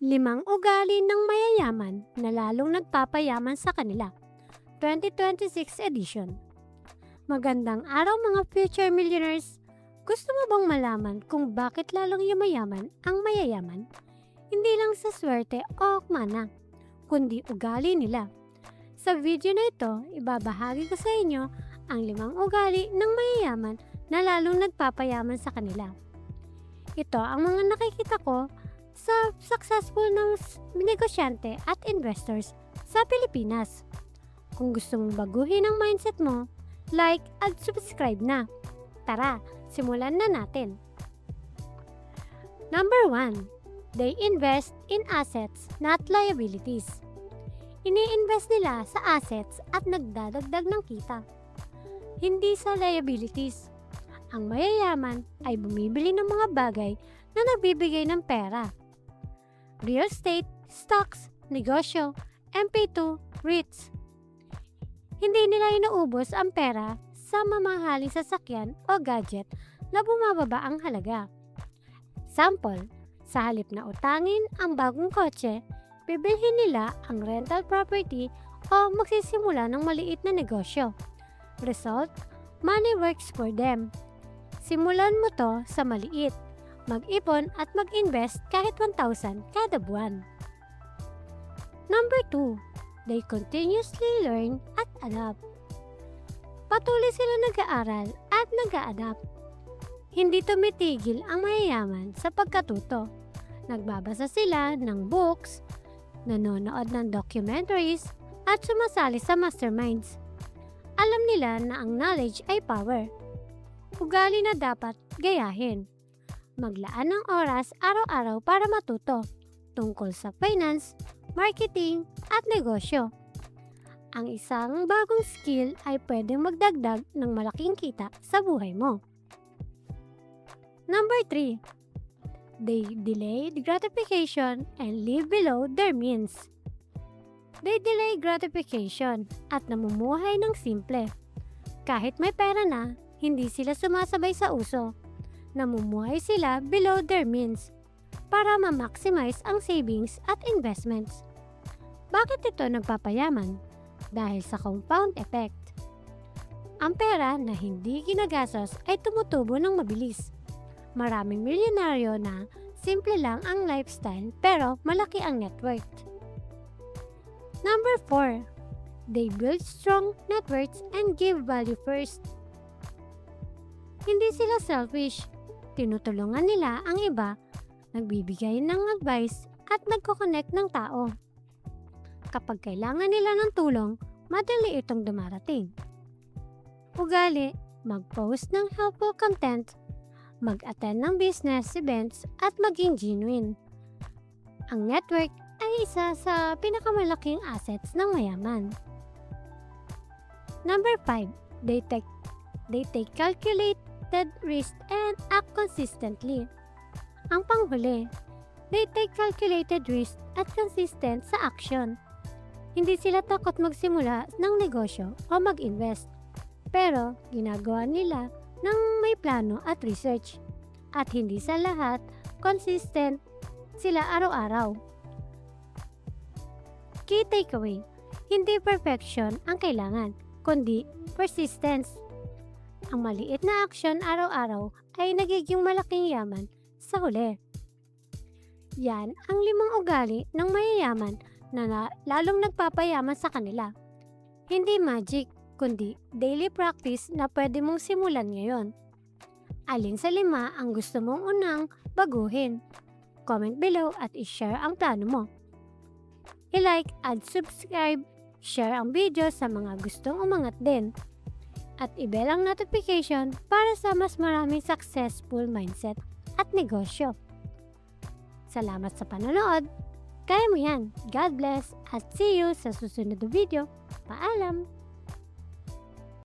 Limang ugali ng mayayaman na lalong nagpapayaman sa kanila. 2026 edition. Magandang araw mga future millionaires! Gusto mo bang malaman kung bakit lalong yumayaman ang mayayaman? Hindi lang sa swerte o mana, kundi ugali nila. Sa video na ito, ibabahagi ko sa inyo ang 5 ugali ng mayayaman na lalong nagpapayaman sa kanila. Ito ang mga nakikita ko sa successful ng negosyante at investors sa Pilipinas. Kung gusto mong baguhin ang mindset mo, like at subscribe na. Tara, simulan na natin. Number 1. They invest in assets, not liabilities. Ini-invest nila sa assets at nagdadagdag ng kita, hindi sa liabilities. Ang mayayaman ay bumibili ng mga bagay na nagbibigay ng pera. Real estate, stocks, negosyo, MP2, REITs. Hindi nila inuubos ang pera sa mamahaling sasakyan o gadget na bumababa ang halaga. Sample, sa halip na utangin ang bagong kotse, bibilhin nila ang rental property o magsisimula ng maliit na negosyo. Result, money works for them. Simulan mo to sa maliit. Mag-ipon at mag-invest kahit 1,000 kada buwan. Number 2. They continuously learn at adapt. Patuloy sila nag-aaral at nag-a-adapt. Hindi tumitigil ang mayayaman sa pagkatuto. Nagbabasa sila ng books, nanonood ng documentaries, at sumasali sa masterminds. Alam nila na ang knowledge ay power. Ugali na dapat gayahin. Maglaan ng oras araw-araw para matuto tungkol sa finance, marketing, at negosyo. Ang isang bagong skill ay pwedeng magdagdag ng malaking kita sa buhay mo. Number 3. They delay gratification and live below their means. They delay gratification at namumuhay ng simple. Kahit may pera na, hindi sila sumasabay sa uso. Namumuhay sila below their means para ma-maximize ang savings at investments. Bakit ito nagpapayaman? Dahil sa compound effect. Ang pera na hindi ginagastos ay tumutubo ng mabilis. Maraming milyonaryo na simple lang ang lifestyle pero malaki ang net worth. Number 4. They build strong networks and give value first. Hindi sila selfish. Tinutulungan nila ang iba, nagbibigay ng advice at nagko-connect ng tao. Kapag kailangan nila ng tulong, madali itong dumarating. Ugali, mag-post ng helpful content, mag-attend ng business events at maging genuine. Ang network ay isa sa pinakamalaking assets ng mayaman. Number 5. They take calculated risk and act consistently. Ang panghuli, they take calculated risk at consistent sa action. Hindi sila takot magsimula ng negosyo o mag-invest, pero ginagawa nila ng may plano at research. At hindi sa lahat, consistent sila araw-araw. Key takeaway, hindi perfection ang kailangan, kundi persistence. Ang maliit na aksyon araw-araw ay nagiging malaking yaman sa huli. Yan ang 5 ugali ng mayayaman na lalong nagpapayaman sa kanila. Hindi magic, kundi daily practice na pwede mong simulan ngayon. Alin sa 5 ang gusto mong unang baguhin? Comment below at i-share ang plano mo. I-like at subscribe, share ang video sa mga gustong umangat din. At i-bell ang notification para sa mas maraming successful mindset at negosyo. Salamat sa panonood. Kaya mo yan. God bless at see you sa susunod na video. Paalam!